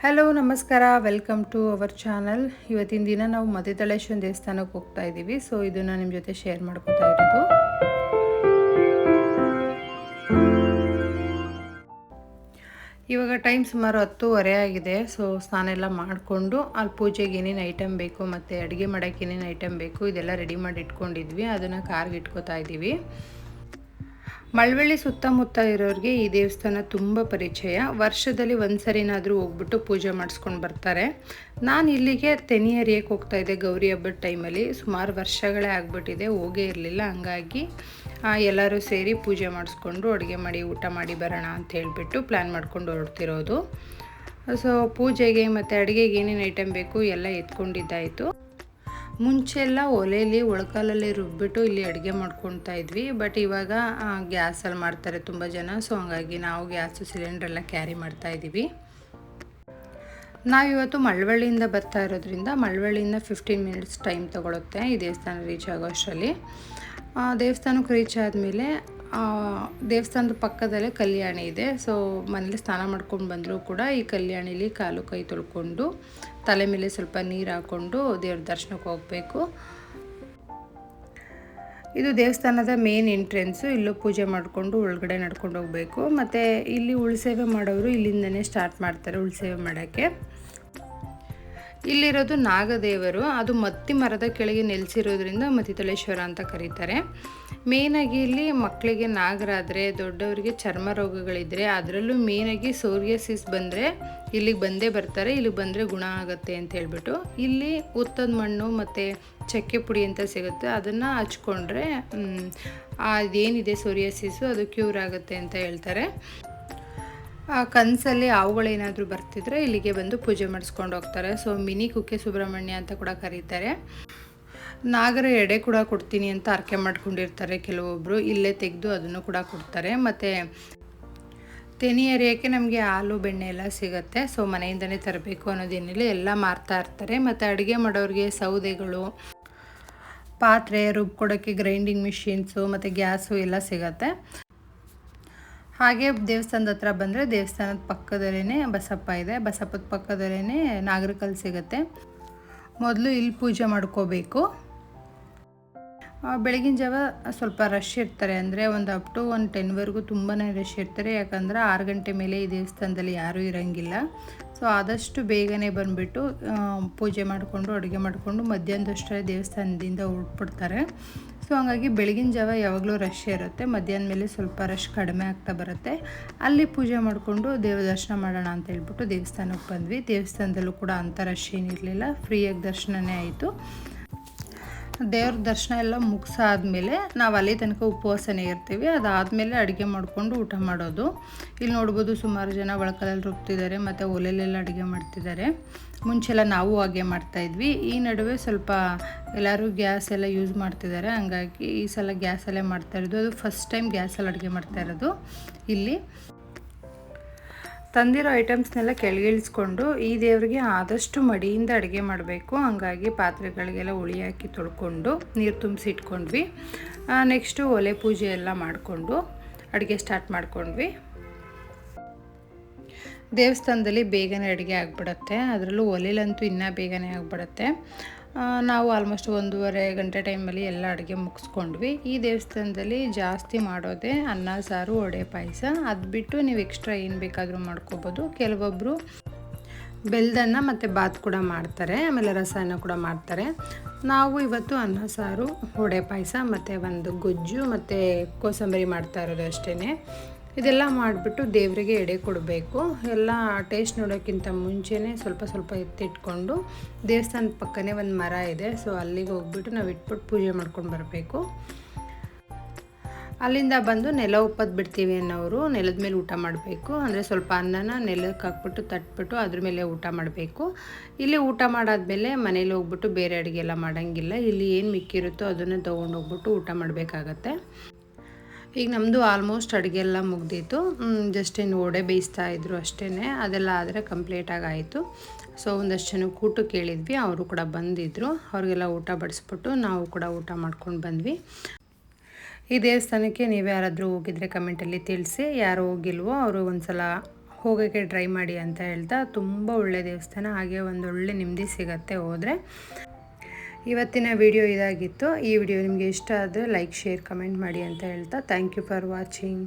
Hello ನಮಸ್ಕಾರ, welcome to our channel. ಇವತ್ತಿನ ದಿನ ನಾವು ಮಧ್ಯತಳೇಶ್ವರ ದೇವಸ್ಥಾನಕ್ಕೆ ಹೋಗ್ತಾ ಇದ್ದೀವಿ. ಸೊ ಇದನ್ನು ನಿಮ್ಮ ಜೊತೆ ಶೇರ್ ಮಾಡ್ಕೋತಾ ಇರೋದು. ಇವಾಗ ಟೈಮ್ ಸುಮಾರು 10:30 ಆಗಿದೆ. ಸೊ ಸ್ನಾನ ಎಲ್ಲ ಮಾಡಿಕೊಂಡು ಅಲ್ಲಿ ಪೂಜೆಗೆ ಏನೇನು ಐಟಮ್ ಬೇಕು ಮತ್ತು ಅಡುಗೆ ಮಾಡೋಕ್ಕೆ ಏನೇನು ಐಟಮ್ ಬೇಕು ಇದೆಲ್ಲ ರೆಡಿ ಮಾಡಿ ಇಟ್ಕೊಂಡಿದ್ವಿ. ಅದನ್ನು ಕಾರ್ಗೆ ಇಟ್ಕೋತಾ ಇದ್ದೀವಿ. ಮಳವಳ್ಳಿ ಸುತ್ತಮುತ್ತ ಇರೋರಿಗೆ ಈ ದೇವಸ್ಥಾನ ತುಂಬ ಪರಿಚಯ. ವರ್ಷದಲ್ಲಿ ಒಂದು ಸರಿನಾದರೂ ಹೋಗ್ಬಿಟ್ಟು ಪೂಜೆ ಮಾಡಿಸ್ಕೊಂಡು ಬರ್ತಾರೆ. ನಾನು ಇಲ್ಲಿಗೆ ತೆನಿ ಹರಿಯಕ್ಕೆ ಹೋಗ್ತಾಯಿದ್ದೆ ಗೌರಿ ಹಬ್ಬದ ಟೈಮಲ್ಲಿ. ಸುಮಾರು ವರ್ಷಗಳೇ ಆಗಿಬಿಟ್ಟಿದೆ, ಹೋಗೇ ಇರಲಿಲ್ಲ. ಹಂಗಾಗಿ ಎಲ್ಲರೂ ಸೇರಿ ಪೂಜೆ ಮಾಡಿಸ್ಕೊಂಡು ಅಡುಗೆ ಮಾಡಿ ಊಟ ಮಾಡಿ ಬರೋಣ ಅಂತ ಹೇಳಿಬಿಟ್ಟು ಪ್ಲ್ಯಾನ್ ಮಾಡ್ಕೊಂಡು ಹೊರಡ್ತಿರೋದು. ಸೊ ಪೂಜೆಗೆ ಮತ್ತು ಅಡುಗೆಗೆ ಏನೇನು ಐಟಮ್ ಬೇಕು ಎಲ್ಲ ಎತ್ಕೊಂಡಿದ್ದಾಯಿತು. ಮುಂಚೆಲ್ಲ ಒಲೆಯಲ್ಲಿ ಒಳಕಲ್ಲಲ್ಲಿ ರುಬ್ಬಿಟ್ಟು ಇಲ್ಲಿ ಅಡುಗೆ ಮಾಡ್ಕೊತಾ ಇದ್ವಿ. ಬಟ್ ಇವಾಗ ಗ್ಯಾಸಲ್ಲಿ ಮಾಡ್ತಾರೆ ತುಂಬ ಜನ. ಸೊ ಹಂಗಾಗಿ ನಾವು ಗ್ಯಾಸು ಸಿಲಿಂಡ್ರೆಲ್ಲ ಕ್ಯಾರಿ ಮಾಡ್ತಾ ಇದ್ದೀವಿ. ನಾವಿವತ್ತು ಮಳವಳ್ಳಿಯಿಂದ ಬರ್ತಾ ಇರೋದ್ರಿಂದ ಮಳವಳ್ಳಿಯಿಂದ 15 ಮಿನಿಟ್ಸ್ ಟೈಮ್ ತೊಗೊಳುತ್ತೆ ಈ ದೇವಸ್ಥಾನ ರೀಚ್ ಆಗೋ ಅಷ್ಟರಲ್ಲಿ. ದೇವಸ್ಥಾನಕ್ಕೆ ರೀಚ್ ಆದಮೇಲೆ ದೇವಸ್ಥಾನದ ಪಕ್ಕದಲ್ಲೇ ಕಲ್ಯಾಣಿ ಇದೆ. ಸೊ ಮನೇಲಿ ಸ್ನಾನ ಮಾಡ್ಕೊಂಡು ಬಂದರೂ ಕೂಡ ಈ ಕಲ್ಯಾಣಿಲಿ ಕಾಲು ಕೈ ತೊಳ್ಕೊಂಡು ತಲೆ ಮೇಲೆ ಸ್ವಲ್ಪ ನೀರು ಹಾಕ್ಕೊಂಡು ದೇವ್ರ ದರ್ಶನಕ್ಕೆ ಹೋಗಬೇಕು. ಇದು ದೇವಸ್ಥಾನದ ಮೇನ್ ಎಂಟ್ರೆನ್ಸು. ಇಲ್ಲೂ ಪೂಜೆ ಮಾಡಿಕೊಂಡು ಒಳಗಡೆ ನಡ್ಕೊಂಡು ಹೋಗಬೇಕು. ಮತ್ತು ಇಲ್ಲಿ ಉಳ್ಸೇವೆ ಮಾಡೋರು ಇಲ್ಲಿಂದನೇ ಸ್ಟಾರ್ಟ್ ಮಾಡ್ತಾರೆ ಉಳ್ಸೇವೆ ಮಾಡೋಕ್ಕೆ. ಇಲ್ಲಿರೋದು ನಾಗದೇವರು. ಅದು ಮತ್ತಿ ಮರದ ಕೆಳಗೆ ನೆಲೆಸಿರೋದ್ರಿಂದ ಮತ್ತಿತಳೇಶ್ವರ ಅಂತ ಕರೀತಾರೆ. ಮೇಯ್ನಾಗಿ ಇಲ್ಲಿ ಮಕ್ಕಳಿಗೆ ನಾಗರಾದರೆ, ದೊಡ್ಡವರಿಗೆ ಚರ್ಮ ರೋಗಗಳಿದ್ದರೆ, ಅದರಲ್ಲೂ ಮೇಯ್ನಾಗಿ ಸೋರಿಯಾಸಿಸ್ ಬಂದರೆ ಇಲ್ಲಿಗೆ ಬಂದೇ ಬರ್ತಾರೆ. ಇಲ್ಲಿಗೆ ಬಂದರೆ ಗುಣ ಆಗುತ್ತೆ ಅಂತ ಹೇಳ್ಬಿಟ್ಟು ಇಲ್ಲಿ ಉತ್ತದ ಮಣ್ಣು ಮತ್ತು ಚಕ್ಕೆ ಪುಡಿ ಅಂತ ಸಿಗುತ್ತೆ. ಅದನ್ನು ಹಚ್ಕೊಂಡ್ರೆ ಅದೇನಿದೆ ಸೋರಿಯಾಸಿಸು ಅದು ಕ್ಯೂರ್ ಆಗುತ್ತೆ ಅಂತ ಹೇಳ್ತಾರೆ. ಕನಸಲ್ಲಿ ಹಾವುಗಳೇನಾದರೂ ಬರ್ತಿದ್ರೆ ಇಲ್ಲಿಗೆ ಬಂದು ಪೂಜೆ ಮಾಡಿಸ್ಕೊಂಡು ಹೋಗ್ತಾರೆ. ಸೊ ಮಿನಿ ಕುಕ್ಕೆ ಸುಬ್ರಹ್ಮಣ್ಯ ಅಂತ ಕೂಡ ಕರೀತಾರೆ. ನಾಗರ ಎಡೆ ಕೂಡ ಕೊಡ್ತೀನಿ ಅಂತ ಅರ್ಕೆ ಮಾಡ್ಕೊಂಡಿರ್ತಾರೆ ಕೆಲವೊಬ್ಬರು. ಇಲ್ಲೇ ತೆಗೆದು ಅದನ್ನು ಕೂಡ ಕೊಡ್ತಾರೆ. ಮತ್ತು ತೆನಿ ಹರಿಯೋಕ್ಕೆ ನಮಗೆ ಹಾಲು ಬೆಣ್ಣೆ ಎಲ್ಲ ಸಿಗುತ್ತೆ. ಸೊ ಮನೆಯಿಂದನೇ ತರಬೇಕು ಅನ್ನೋದೇನಿಲ್ಲ, ಎಲ್ಲ ಮಾರ್ತಾ ಇರ್ತಾರೆ. ಮತ್ತು ಅಡುಗೆ ಮಾಡೋರಿಗೆ ಸೌದೆಗಳು, ಪಾತ್ರೆ ರುಬ್ಕೊಡೋಕ್ಕೆ ಗ್ರೈಂಡಿಂಗ್ ಮಿಷಿನ್ಸು ಮತ್ತು ಗ್ಯಾಸು ಎಲ್ಲ ಸಿಗುತ್ತೆ. ಹಾಗೆ ದೇವಸ್ಥಾನದ ಹತ್ರ ಬಂದರೆ ದೇವಸ್ಥಾನದ ಪಕ್ಕದಲ್ಲೇ ಬಸಪ್ಪ ಇದೆ. ಬಸಪ್ಪದ ಪಕ್ಕದಲ್ಲೇ ನಾಗರಕಲ್ಲು ಸಿಗುತ್ತೆ. ಮೊದಲು ಇಲ್ಲಿ ಪೂಜೆ ಮಾಡ್ಕೋಬೇಕು. ಬೆಳಗಿನ ಜಾವ ಸ್ವಲ್ಪ ರಶ್ ಇರ್ತಾರೆ. ಅಂದರೆ ಒಂದು ಅಪ್ ಟು 10ವರೆಗೂ ತುಂಬಾ ರಶ್ ಇರ್ತಾರೆ. ಯಾಕಂದರೆ 6 ಗಂಟೆ ಮೇಲೆ ಈ ದೇವಸ್ಥಾನದಲ್ಲಿ ಯಾರೂ ಇರೋಂಗಿಲ್ಲ. ಸೊ ಆದಷ್ಟು ಬೇಗನೆ ಬಂದುಬಿಟ್ಟು ಪೂಜೆ ಮಾಡಿಕೊಂಡು ಅಡುಗೆ ಮಾಡಿಕೊಂಡು ಮಧ್ಯಾಹ್ನದಷ್ಟೇ ದೇವಸ್ಥಾನದಿಂದ ಹೊರಟ್ಬಿಡ್ತಾರೆ. ಸೊ ಹಂಗಾಗಿ ಬೆಳಗಿನ ಜಾವ ಯಾವಾಗಲೂ ರಶ್ ಇರುತ್ತೆ. ಮಧ್ಯಾಹ್ನ ಮೇಲೆ ಸ್ವಲ್ಪ ರಶ್ ಕಡಿಮೆ ಆಗ್ತಾ ಬರುತ್ತೆ. ಅಲ್ಲಿ ಪೂಜೆ ಮಾಡಿಕೊಂಡು ದೇವ್ರ ದರ್ಶನ ಮಾಡೋಣ ಅಂತ ಹೇಳ್ಬಿಟ್ಟು ದೇವಸ್ಥಾನಕ್ಕೆ ಬಂದ್ವಿ. ದೇವಸ್ಥಾನದಲ್ಲೂ ಕೂಡ ಅಂಥ ರಶ್ ಏನಿರಲಿಲ್ಲ, ಫ್ರೀಯಾಗಿ ದರ್ಶನವೇ ಆಯಿತು. ದೇವ್ರ ದರ್ಶನ ಎಲ್ಲ ಮುಗಿಸಾದ್ಮೇಲೆ ನಾವು ಅಲ್ಲಿ ತನಕ ಉಪವಾಸನೇ ಇರ್ತೀವಿ. ಅದಾದಮೇಲೆ ಅಡುಗೆ ಮಾಡಿಕೊಂಡು ಊಟ ಮಾಡೋದು. ಇಲ್ಲಿ ನೋಡ್ಬೋದು ಸುಮಾರು ಜನ ಒಳಕಲ್ಲಲ್ಲಿ ರುಬ್ತಿದ್ದಾರೆ ಮತ್ತು ಒಲೆಲೆಲ್ಲ ಅಡುಗೆ ಮಾಡ್ತಿದ್ದಾರೆ. ಮುಂಚೆಲ್ಲ ನಾವು ಹಾಗೆ ಮಾಡ್ತಾಯಿದ್ವಿ. ಈ ನಡುವೆ ಸ್ವಲ್ಪ ಎಲ್ಲರೂ ಗ್ಯಾಸ್ ಎಲ್ಲ ಯೂಸ್ ಮಾಡ್ತಿದ್ದಾರೆ. ಹಂಗಾಗಿ ಈ ಸಲ ಗ್ಯಾಸಲ್ಲೇ ಮಾಡ್ತಾಯಿರೋದು. ಅದು ಫಸ್ಟ್ ಟೈಮ್ ಗ್ಯಾಸಲ್ಲಿ ಅಡುಗೆ ಮಾಡ್ತಾಯಿರೋದು. ಇಲ್ಲಿ ತಂದಿರೋ ಐಟಮ್ಸ್ನೆಲ್ಲ ಕೆಳಗಿಳಿಸ್ಕೊಂಡು ಈ ದೇವರಿಗೆ ಆದಷ್ಟು ಮಡಿಯಿಂದ ಅಡುಗೆ ಮಾಡಬೇಕು. ಹಂಗಾಗಿ ಪಾತ್ರೆಗಳಿಗೆಲ್ಲ ಹುಳಿ ಹಾಕಿ ತೊಳ್ಕೊಂಡು ನೀರು ತುಂಬಿಸಿ ಇಟ್ಕೊಂಡ್ವಿ. ನೆಕ್ಸ್ಟು ಒಲೆ ಪೂಜೆ ಎಲ್ಲ ಮಾಡಿಕೊಂಡು ಅಡುಗೆ ಸ್ಟಾರ್ಟ್ ಮಾಡ್ಕೊಂಡ್ವಿ. ದೇವಸ್ಥಾನದಲ್ಲಿ ಬೇಗನೆ ಅಡುಗೆ ಆಗಿಬಿಡುತ್ತೆ. ಅದರಲ್ಲೂ ಒಲೆಲಂತೂ ಇನ್ನೂ ಬೇಗನೆ ಆಗಿಬಿಡುತ್ತೆ. ನಾವು ಆಲ್ಮೋಸ್ಟ್ 1.5 ಗಂಟೆ ಟೈಮಲ್ಲಿ ಎಲ್ಲ ಅಡುಗೆ ಮುಗಿಸ್ಕೊಂಡ್ವಿ. ಈ ದೇವಸ್ಥಾನದಲ್ಲಿ ಜಾಸ್ತಿ ಮಾಡೋದೇ ಅನ್ನ ಸಾರು ವಡೆ ಪಾಯಸ. ಅದು ಬಿಟ್ಟು ನೀವು ಎಕ್ಸ್ಟ್ರಾ ಏನು ಬೇಕಾದರೂ ಮಾಡ್ಕೋಬೋದು. ಕೆಲವೊಬ್ಬರು ಬೆಲ್ಲದನ್ನ ಮತ್ತು ಬಾತ್ ಕೂಡ ಮಾಡ್ತಾರೆ, ಆಮೇಲೆ ರಸಾಯನ ಕೂಡ ಮಾಡ್ತಾರೆ. ನಾವು ಇವತ್ತು ಅನ್ನ ಸಾರು ವಡೆ ಪಾಯಸ ಮತ್ತು ಒಂದು ಗೊಜ್ಜು ಮತ್ತು ಕೋಸಂಬರಿ ಮಾಡ್ತಾ ಇರೋದು ಅಷ್ಟೇ. ಇದೆಲ್ಲ ಮಾಡಿಬಿಟ್ಟು ದೇವರಿಗೆ ಎಡೆ ಕೊಡಬೇಕು. ಎಲ್ಲ ಟೇಸ್ಟ್ ನೋಡೋಕ್ಕಿಂತ ಮುಂಚೆನೇ ಸ್ವಲ್ಪ ಸ್ವಲ್ಪ ಎತ್ತಿಟ್ಕೊಂಡು ದೇವಸ್ಥಾನದ ಪಕ್ಕನೇ ಒಂದು ಮರ ಇದೆ. ಸೊ ಅಲ್ಲಿಗೆ ಹೋಗ್ಬಿಟ್ಟು ನಾವು ಇಟ್ಬಿಟ್ಟು ಪೂಜೆ ಮಾಡ್ಕೊಂಡು ಬರಬೇಕು. ಅಲ್ಲಿಂದ ಬಂದು ನೆಲ ಉಪ್ಪತ್ತು ಬಿಡ್ತೀವಿ ಅನ್ನೋರು ನೆಲದ ಮೇಲೆ ಊಟ ಮಾಡಬೇಕು. ಅಂದರೆ ಸ್ವಲ್ಪ ಅನ್ನನ ನೆಲಕ್ಕೆ ಹಾಕ್ಬಿಟ್ಟು ತಟ್ಬಿಟ್ಟು ಅದ್ರ ಮೇಲೆ ಊಟ ಮಾಡಬೇಕು. ಇಲ್ಲಿ ಊಟ ಮಾಡಾದ್ಮೇಲೆ ಮನೇಲಿ ಹೋಗ್ಬಿಟ್ಟು ಬೇರೆ ಅಡುಗೆ ಎಲ್ಲ ಮಾಡೋಂಗಿಲ್ಲ. ಇಲ್ಲಿ ಏನು ಮಿಕ್ಕಿರುತ್ತೋ ಅದನ್ನು ತೊಗೊಂಡೋಗ್ಬಿಟ್ಟು ಊಟ ಮಾಡಬೇಕಾಗತ್ತೆ. ಈಗ ನಮ್ಮದು ಆಲ್ಮೋಸ್ಟ್ ಅಡುಗೆ ಎಲ್ಲ ಮುಗ್ದಿತ್ತು. ಜಸ್ಟ್ ಇನ್ನು ವಡೆ ಬೇಯಿಸ್ತಾಯಿದ್ರು ಅಷ್ಟೇ. ಅದೆಲ್ಲ ಆದರೆ ಕಂಪ್ಲೀಟಾಗಿ ಆಯಿತು. ಸೊ ಒಂದಷ್ಟು ಜನಕ್ಕೆ ಊಟ ಕೇಳಿದ್ವಿ, ಅವರು ಕೂಡ ಬಂದಿದ್ದರು. ಅವ್ರಿಗೆಲ್ಲ ಊಟ ಬಡಿಸ್ಬಿಟ್ಟು ನಾವು ಕೂಡ ಊಟ ಮಾಡ್ಕೊಂಡು ಬಂದ್ವಿ. ಈ ದೇವಸ್ಥಾನಕ್ಕೆ ನೀವು ಯಾರಾದರೂ ಹೋಗಿದ್ರೆ ಕಮೆಂಟಲ್ಲಿ ತಿಳಿಸಿ. ಯಾರು ಹೋಗಿಲ್ವೋ ಅವರು ಒಂದು ಸಲ ಹೋಗೋಕ್ಕೆ ಟ್ರೈ ಮಾಡಿ ಅಂತ ಹೇಳ್ತಾ, ತುಂಬ ಒಳ್ಳೆ ದೇವಸ್ಥಾನ, ಹಾಗೆ ಒಂದು ಒಳ್ಳೆ ನೆಮ್ಮದಿ ಸಿಗತ್ತೆ ಹೋದರೆ. ಇವತ್ತಿನ ವಿಡಿಯೋ ಇದಾಗಿತ್ತು. ಈ ವಿಡಿಯೋ ನಿಮಗೆ ಇಷ್ಟ ಆದರೆ ಲೈಕ್, ಶೇರ್, ಕಮೆಂಟ್ ಮಾಡಿ ಅಂತ ಹೇಳ್ತಾ ಥ್ಯಾಂಕ್ ಯು ಫಾರ್ ವಾಚಿಂಗ್.